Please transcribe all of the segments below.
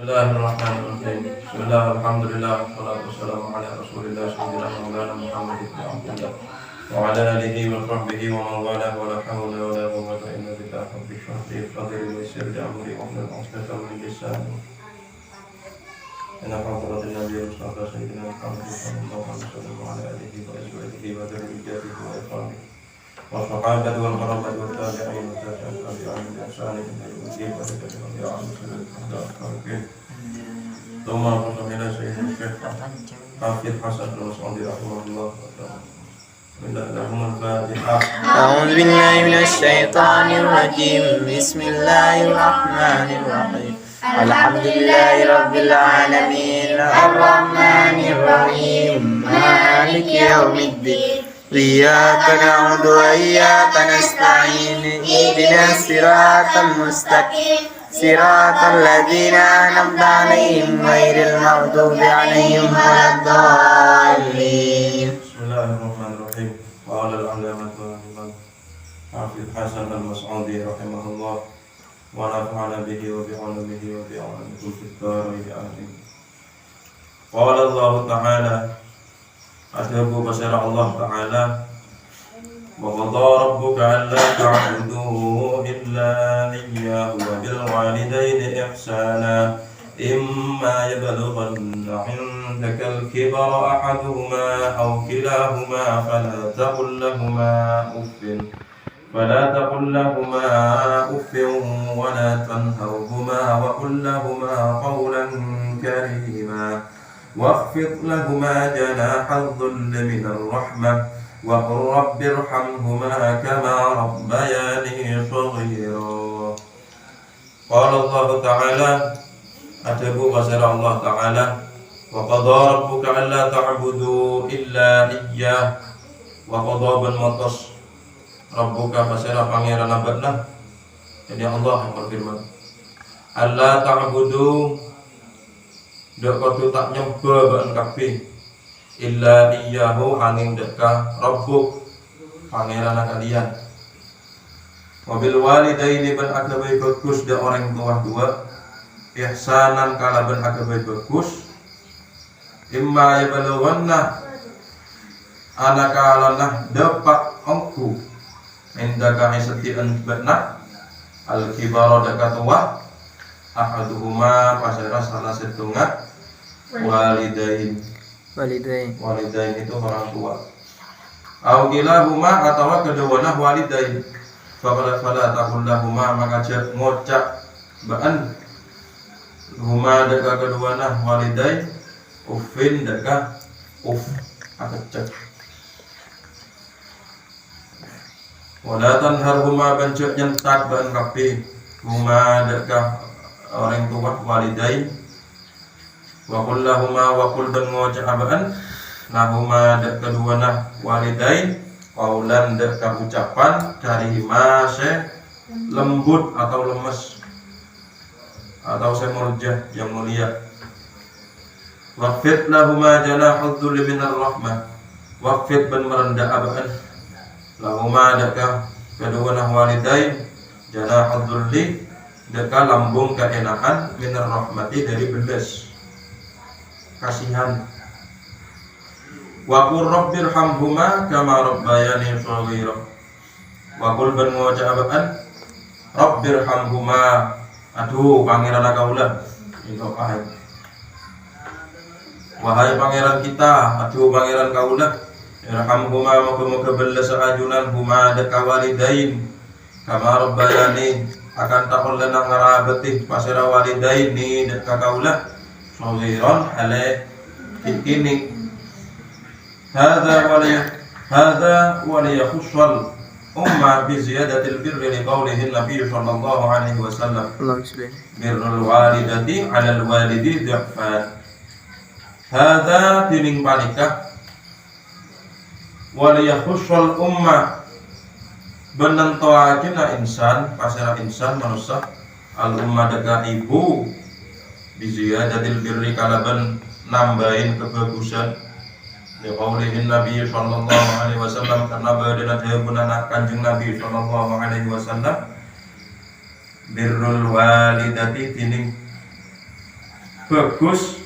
Bismillahirrahmanirrahim. Bismillah, alhamdulillah, wassalatu wassalamu ala rasulillah sayyidina maulana Muhammad ibn Abdullah wa ala alihi wa sahbihi wa man wala wa la hawla wa la quwwata illa billah. Rabbi shrah li sadri wa yassir li amri wahlul 'uqdatam min lisani. Inna hadratin nabiy Mustafa sayyidina Muhammad sallallahu alaihi wasallam wa ala alihi wa azwajihi wa dhurriyyatihi wa ikhwanihi wa sahabati wal qarabati wat tabi'in wa tabi'in bi ihsan ila yaumil din wa tabi'in. ثم رفع إلى سيدنا الشيخ حافظ حسن المصعدي رحمه الله لهم الفاتحة. أعوذ بالله من الشيطان الرجيم. بسم الله الرحمن الرحيم. الحمد لله رب العالمين الرحمن الرحيم مالك يوم الدين إياك نعبد وإياك نستعين اهدنا الصراط المستقيم صراط الذين أنعمت عليهم غير المغضوب عليهم ولا الضالين. بسم الله الرحمن الرحيم. قال العلامة الإمام حافظ حسن المصعدي رحمه الله ونفعنا به وبعلمه وبعلمكم في الدارين آمين. قال الله تعالى أتبوا بشر الله تعالى وقضى ربك ألا تعبدوا إلا إياه وبالوالدين إحسانا إما يبلغن عندك الكبر أحدهما أو كلاهما فلا تقل لهما أف ولا تنهرهما وقل لهما قولا كريما واخفض لهما جناح الذل من الرحمة وقل رب ارحمهما كما ربياني صغيرا. قال الله تعالى أتبوا بشر الله تعالى وقضى ربك ألا تعبدوا إلا إياه وقضى بالمطس ربك بشر pangeran abadna. Jadi Allah yang berfirman Allah ta'budu dak kudu tak nyoba ban kabeh illa iyyahu angin deka rabbuk pangeran kalian. Wabil walidaini ban agabai bagus dak orang tua dua ihsanan kala ban agabai bagus imma yabalughanna anaka alanah dapat engku indaka isatian batna al kibara daka tua ahaduhuma pasara salah setengah walidain itu orang tua au kilahuma atawa keduana walidain fala taqullahuma maka ngocak baan huma deka keduana walidain uffin deka akecek wala tanharhuma bancuk nyentak baan kapi huma deka orang tua walidain wa qul lahuma wa qul dan ngocak abaan lahuma dak keduana walidain qaulan dak ucapan karima se lembut atau lemes atau semurjah yang mulia. Waqfid lahuma janahud dhulli minar rahmah waqfid ban merendah abaan lahuma dak keduana walidain janahud dhulli dak lambung keenakan minar rahmati dari belas kasihan. Wa qur rabbirhamhuma kama rabbayani shaghira. Wa qul ban ngoca abaan rabbirhamhuma aduh pangeran kaula itu wahai pangeran kita aduh pangeran kaula irhamhuma moga-moga belas ajunan huma deka walidain kama rabbayani akan takon lenang ngarabetih pasira walidain ni deka kaula shaghiran ale ini hadza wala yakhussal umma bi ziyadatil birri li qawlihi nabiy sallallahu alaihi wasallam birrul walidati 'alal walidi dhafan hadza tining panikah wala yakhussal umma benentoakeun insan pasira insan manusia al umma daga ibu bi ziyadatil birri kalaban nambahin kebagusan ya qaulihin Nabi sallallahu alaihi wasallam karena badana dheweuna Kanjeng Nabi sallallahu alaihi wasallam birrul walidati tining bagus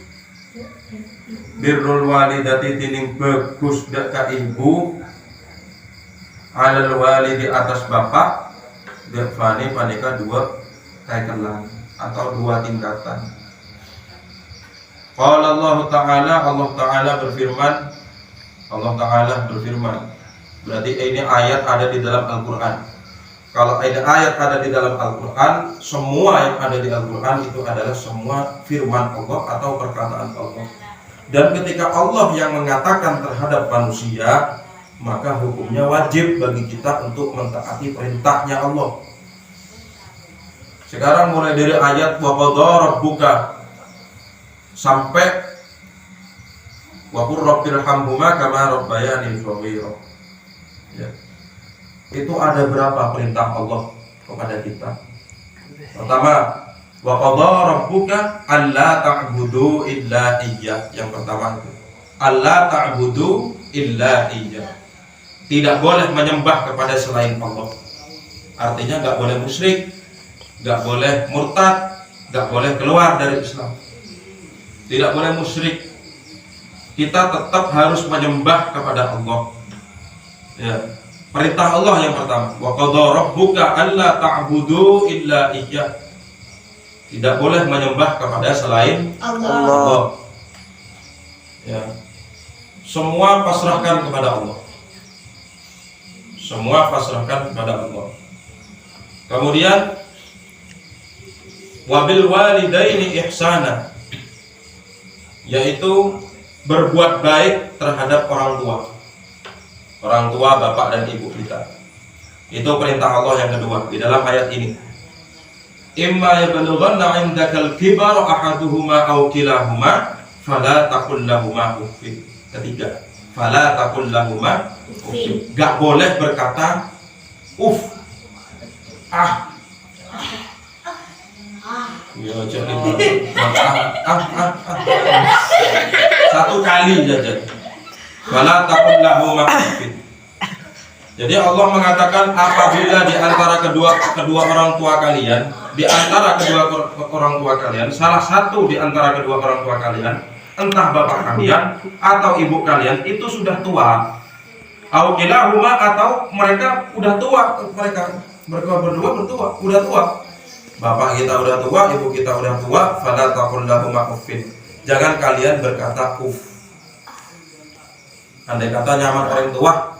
birrul walidati tining bagus dak ka ibu alal walidi atas bapak defani panika dua tekelan atau dua tingkatan. Qala Allah Ta'ala berfirman, berarti ini ayat ada di dalam Al-Quran. Kalau ada ayat ada di dalam Al-Quran, semua yang ada di Al-Quran itu adalah semua firman Allah atau perkataan Allah. Dan ketika Allah yang mengatakan terhadap manusia, maka hukumnya wajib bagi kita untuk mentaati perintahnya Allah. Sekarang mulai dari ayat wa qadha rabbuka sampai wa qur rabbirhamhuma kama rabbayani shaghira. Ya. Itu ada berapa perintah Allah kepada kita? Pertama, wa qadha rabbuka alla ta'budu illa iyyah. Yang pertama itu alla ta'budu illa iyyah. Tidak boleh menyembah kepada selain Allah. Artinya enggak boleh musyrik, enggak boleh murtad, enggak boleh keluar dari Islam. Tidak boleh musyrik. Kita tetap harus menyembah kepada Allah. Ya. Perintah Allah yang pertama, wa qadha rabbuka alla ta'budu illa iyyah. Tidak boleh menyembah kepada selain Allah. Ya. Semua pasrahkan kepada Allah. Semua pasrahkan kepada Allah. Kemudian wabil walidaini ihsana, yaitu berbuat baik terhadap orang tua. Orang tua, bapak dan ibu kita. Itu perintah Allah yang kedua di dalam ayat ini. Imma yablughanna 'indakal kibara ahaduhuma aw kilahuma fala taqul lahumā uffin. Ketiga, fala taqul lahumā uffin. Enggak boleh berkata Ya jadi satu kali saja. Fala taqul lahumā uffin. Jadi Allah mengatakan apabila di antara kedua orang tua kalian, salah satu di antara kedua orang tua kalian, entah bapak kalian atau ibu kalian itu sudah tua, au kilahuma atau mereka udah tua, mereka berdua udah tua. Bapak kita udah tua, ibu kita udah tua, fala taqul lahumā uffin. Jangan kalian berkata uff. Andai kata nyaman orang tua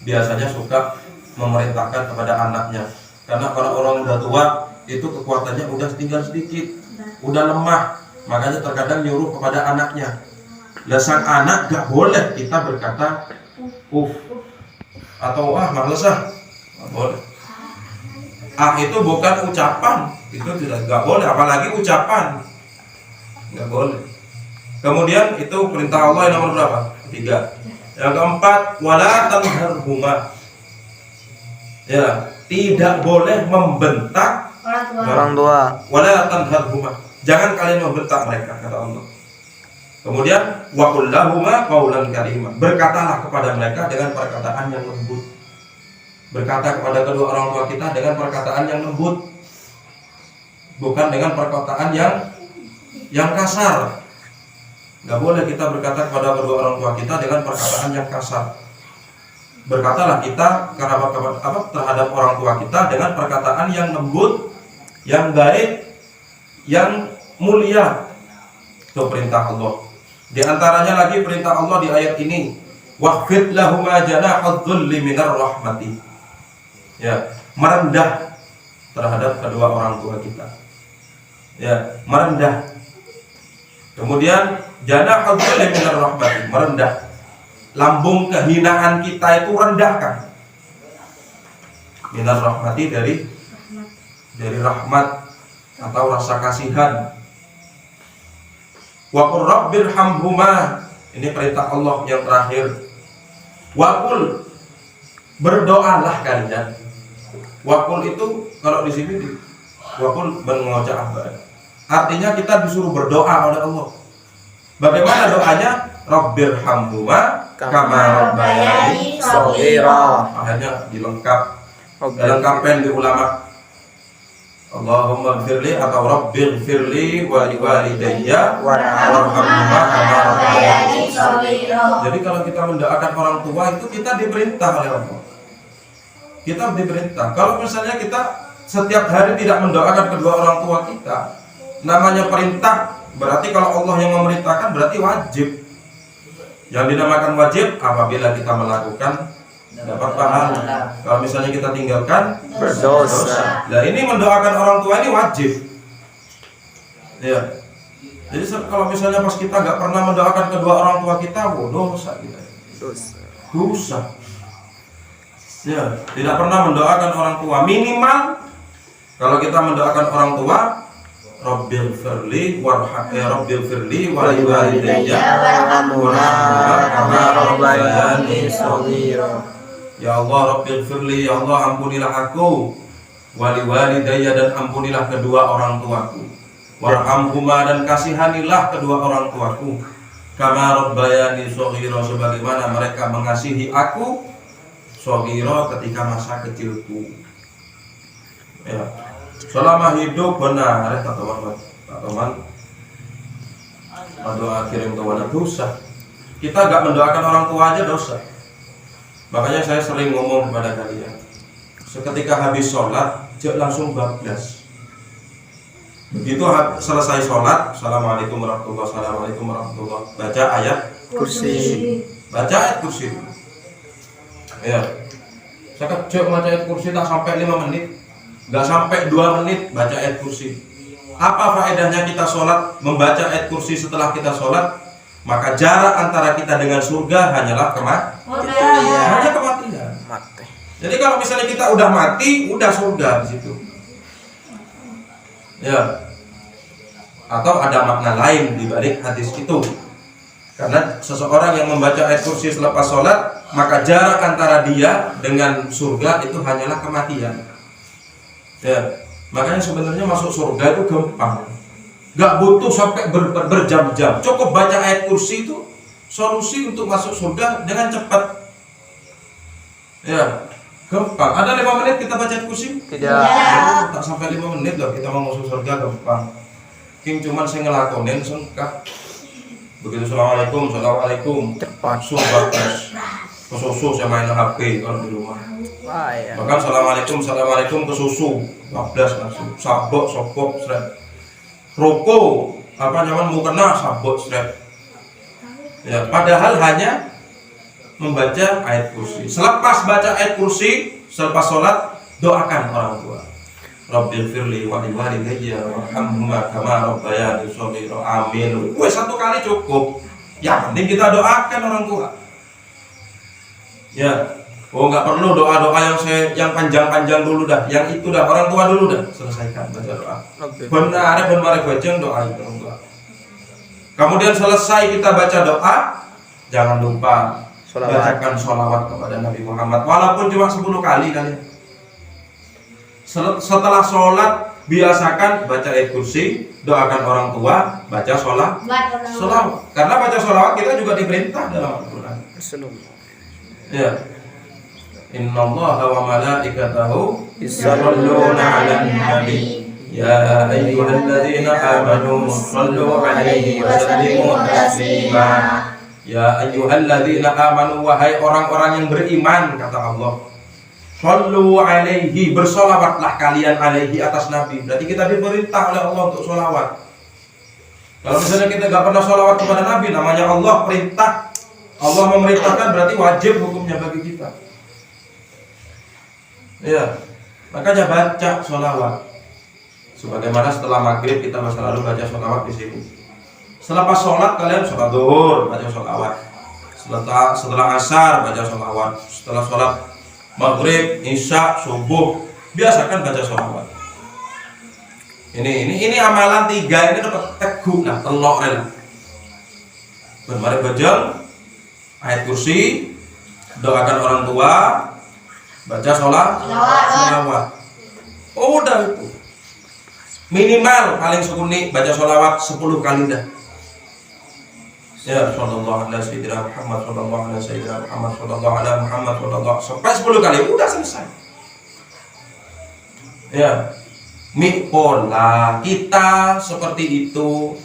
biasanya suka memerintahkan kepada anaknya, karena kalau orang udah tua itu kekuatannya udah tinggal sedikit, udah lemah, makanya terkadang nyuruh kepada anaknya. Lah sang anak gak boleh kita berkata atau males gak boleh. Itu bukan ucapan, itu tidak gak boleh, apalagi ucapan gak boleh. Kemudian itu perintah Allah yang nomor berapa? 3. Yang keempat, wala tanharhuma. Ya, tidak boleh membentak orang tua. Wala tanharhuma. Jangan kalian membentak mereka, kata Allah. Kemudian wa qul lahumā qawlan karīmā. Berkatalah kepada mereka dengan perkataan yang lembut. Berkata kepada kedua orang tua kita dengan perkataan yang lembut. Bukan dengan perkataan yang kasar. Gak boleh kita berkata kepada kedua orang tua kita dengan perkataan yang kasar. Berkatalah kita terhadap orang tua kita dengan perkataan yang lembut, yang baik, yang mulia. Itu perintah Allah. Di antaranya lagi perintah Allah di ayat ini, waqfid lahumā janāḥadz-dzulli minar rahmati. Ya, merendah terhadap kedua orang tua kita. Ya, merendah. Kemudian janāḥadz-dzulli minar rahmati, merendah. Lambung kehinaan kita itu rendahkan. Minar rahmati dari rahmat atau rasa kasihan. Wa qur rabbirhamhuma, ini perintah Allah yang terakhir. Wa qul, berdoalah kalian. Wa qul itu kalau di sini wa qul mengucap apa? Artinya kita disuruh berdoa oleh Allah. Bagaimana doanya? Rabbirhamhuma kama rabbayani shaghira. Akhirnya dilengkapkan di ulama. Allahumma ighfirli atau rabbighfirli wa liwalidayya warhamhuma kama rabbayani shaghira. Jadi kalau kita mendoakan orang tua itu kita diperintah oleh Allah. Kita diperintah. Kalau misalnya kita setiap hari tidak mendoakan kedua orang tua kita, namanya perintah, berarti kalau Allah yang memerintahkan berarti wajib. Yang dinamakan wajib apabila kita melakukan dapat pahala. Kalau misalnya kita tinggalkan berdosa. Nah ini mendoakan orang tua ini wajib. Ya. Jadi kalau misalnya pas kita nggak pernah mendoakan kedua orang tua kita, dosa kita. Dosa. Ya, tidak pernah mendoakan orang tua. Minimal kalau kita mendoakan orang tua, Rabbighfirli Rabbighfirli wa liwalidayya warhamhuma kama rabbayani shaghira. Ya Allah, Rabbighfirli, ya Allah ampunilah aku, wali walidayya dan ampunilah kedua orang tuaku, warhamhuma dan kasihanilah kedua orang tuaku, kama rabbayani shaghira, sebagaimana mereka mengasihi aku shaghira ketika masa kecilku. Ya. Selama hidup benar teman-teman. Doa kirim ke mana dosa. Kita gak mendoakan orang tua aja dosa. Makanya saya sering ngomong kepada kalian, seketika habis sholat, jangan langsung bablas. Begitu selesai sholat, Assalamualaikum warahmatullahi wabarakatuh, Assalamualaikum warahmatullahi wabarakatuh, baca ayat kursi. Baca ayat kursi. Ya. Saya kecil baca ayat kursi tak sampai 5 menit, gak sampai 2 menit baca ayat kursi. Apa faedahnya kita sholat membaca ayat kursi setelah kita sholat? Maka jarak antara kita dengan surga hanyalah hanya kematian. Jadi kalau misalnya kita udah mati, udah surga di situ. Ya. Atau ada makna lain di balik hadis itu. Karena seseorang yang membaca ayat kursi selepas sholat, maka jarak antara dia dengan surga itu hanyalah kematian. Ya. Makanya sebenarnya masuk surga itu gampang. Gak butuh sampai berjam-jam. Cukup baca ayat kursi itu solusi untuk masuk surga dengan cepat. Ya, gampang. Ada 5 menit kita baca ayat kursi? Tidak. Tak sampai 5 menit loh kita mau masuk surga, gampang. King cuman saya ngelakonin sengkak. Begitu assalamualaikum. Cepat. Subatas. Kesusu saya main HP kalau di rumah. Bahkan assalamualaikum kesusu. 12 langsung. Sabok sopok seret. Roko mau kena sabot strap. Ya, padahal hanya membaca ayat kursi. Selepas baca ayat kursi, selepas sholat, doakan orang tua. Rabbighfirli wa liwalidayya warhamhuma kama rabbayani shaghira. Amin. Wes 1 kali cukup. Yang penting kita doakan orang tua. Ya. Oh, nggak perlu doa-doa yang panjang-panjang dulu dah. Yang itu dah, orang tua dulu dah. Selesaikan baca doa. Benar bajeng doa itu orang tua. Kemudian selesai kita baca doa, jangan lupa bacakan sholawat kepada Nabi Muhammad. Walaupun cuma 10 kali kalian. Setelah sholat biasakan baca ayat kursi, doakan orang tua, baca sholawat. Karena baca sholawat kita juga diperintah dalam Al-Quran. Ya. Innallaha wa malaikatahu yusholluna 'alan nabi ya ayyuhalladzina amanu shallu 'alaihi wa sallimu taslima. Ya ayyuhalladzina amanu, wahai orang-orang yang beriman, kata Allah, shallu 'alaihi, bersolawatlah kalian alaihi, atas nabi. Berarti kita diperintah oleh Allah untuk solawat. Kalau misalnya kita gak pernah solawat kepada nabi, namanya Allah perintah, Allah memerintahkan, berarti wajib hukumnya bagi kita. Ya, makanya baca sholawat. Sebagaimana setelah maghrib kita selalu baca sholawat di sini. Selepas sholat kalian sholat zuhur baca sholawat. Setelah asar baca sholawat. Setelah sholat maghrib, isya, subuh biasakan baca sholawat. Ini amalan 3 ini dapat teguh lah, telok lah. Bermari bajang, ayat kursi, doakan orang tua, baca sholawat. Oh, udah itu. Minimal paling sekuni baca sholawat 10 kali dah. Ya, sallallahu alaihi sayyidina Muhammad, sallallahu alaihi sayyidina Muhammad, sallallahu alaihi Muhammad, sallallahu sampai 10 kali udah selesai. Ya. Pola kita seperti itu.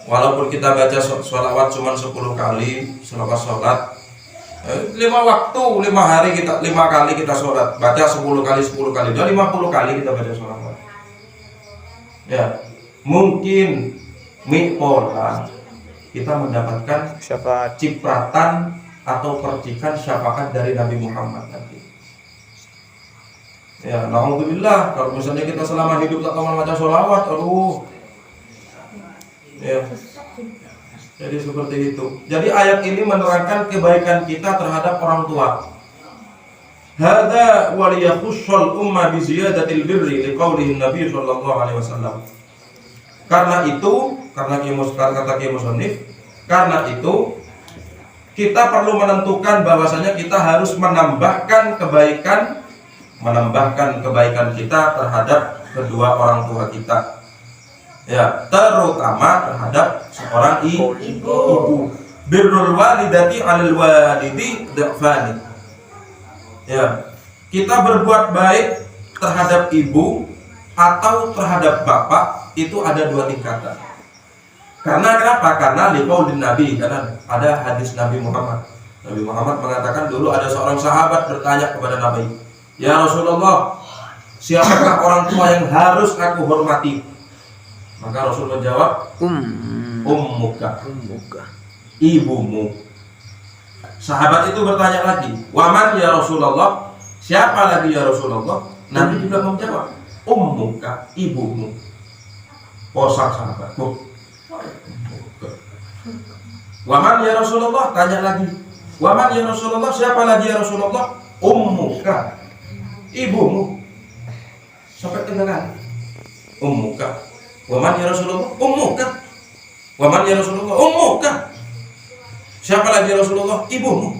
Walaupun kita baca sholawat cuma 10 kali selepas sholat, 5 waktu, 5 hari kita 5 kali kita sholat, baca 10 kali 10 kali, udah 50 kali kita baca sholawat. Ya, mungkin pola kita mendapatkan Syafaat. cipratan atau percikan syafaat dari Nabi Muhammad nanti. Ya, alhamdulillah kalau misalnya kita selama hidup tak tahu membaca sholawat, aduh. Ya. Jadi seperti itu. Jadi ayat ini menerangkan kebaikan kita terhadap orang tua. Hadza wa liyakhushal umma bi ziyadatil birri liqaulihi Nabi sallallahu alaihi wasallam. Karena itu, kata Ki Musannif, karena itu kita perlu menentukan bahwasanya kita harus menambahkan kebaikan kita terhadap kedua orang tua kita. Ya, terutama terhadap seorang ibu. Birrul walidati 'alal walidi dhafani. Ya, kita berbuat baik terhadap ibu atau terhadap bapak itu ada 2 tingkatan. Karena kenapa? Karena liqaulin Nabi, karena ada hadis Nabi Muhammad. Nabi Muhammad mengatakan dulu ada seorang sahabat bertanya kepada Nabi, "Ya Rasulullah, siapakah orang tua yang harus aku hormati?" Maka Rasul menjawab, ummuka, ibumu. Sahabat itu bertanya lagi, waman ya Rasulullah, siapa lagi ya Rasulullah? Nabi juga menjawab, ummuka, ibumu. Posak sahabatku. Waman ya Rasulullah, tanya lagi, waman ya Rasulullah, siapa lagi ya Rasulullah? Ummuka, ibumu. Sampai 3 kali. Ummuka. Waman ya Rasulullah, ummuka. Waman ya Rasulullah, ummuka. Siapa lagi ya Rasulullah? Ibumu.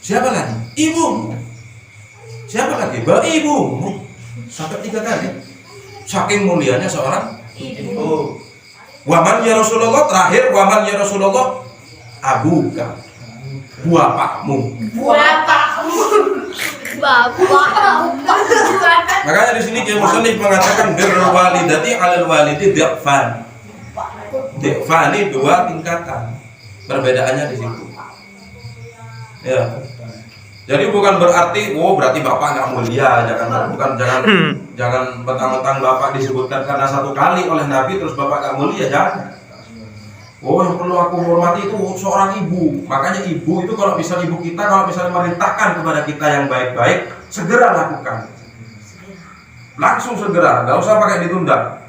Siapa lagi? Ibumu. Siapa lagi? Ibumu. Sampai 3 kali. Saking mulianya seorang ibu. Waman ya Rasulullah, terakhir waman ya Rasulullah, abuka. Bapakmu. Makanya di sini Kiai Musannif mengatakan birrul walidati 'alal walidi dhafan. Dhafan ini 2 tingkatan. Perbedaannya di situ. Ya. Jadi bukan berarti berarti bapak nggak mulia, jangan mentang-mentang bapak disebutkan karena 1 kali oleh Nabi terus bapak nggak mulia, jangan. Yang perlu aku hormati itu seorang ibu. Makanya ibu itu kalau misalnya merintahkan kepada kita yang baik-baik, segera lakukan. Langsung segera, nggak usah pakai ditunda.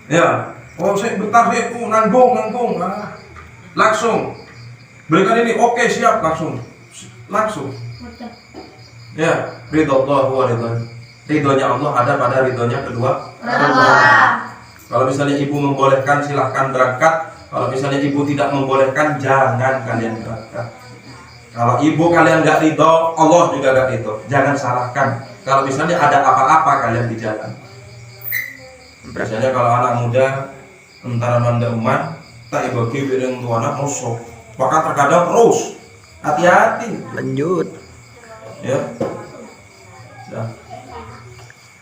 Ya, saya bentar deh, nanggung. Langsung. Berikan ini, oke siap, langsung. Ya, ridho Allah wa ridhonya Allah ada pada ridhonya kedua Allah. Kalau misalnya ibu membolehkan silahkan berangkat. Kalau misalnya ibu tidak membolehkan jangan kalian berangkat. Kalau ibu kalian nggak ridho, Allah juga nggak ridho. Jangan salahkan. Kalau misalnya ada apa-apa kalian di jalan. Biasanya kalau anak muda antara manda umat tak ibu kiwi yang tua anak musuh. Bahkan terkadang terus hati-hati. Lanjut. Ya. Dah.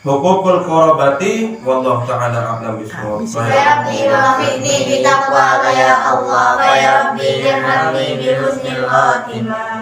Hukukul qorobati wallahu ta'ala a'lam bishawab. Ya Rabbi wafiqni bitaqwa ya Allah, ya Rabbi irhamni bi husnil khatimah.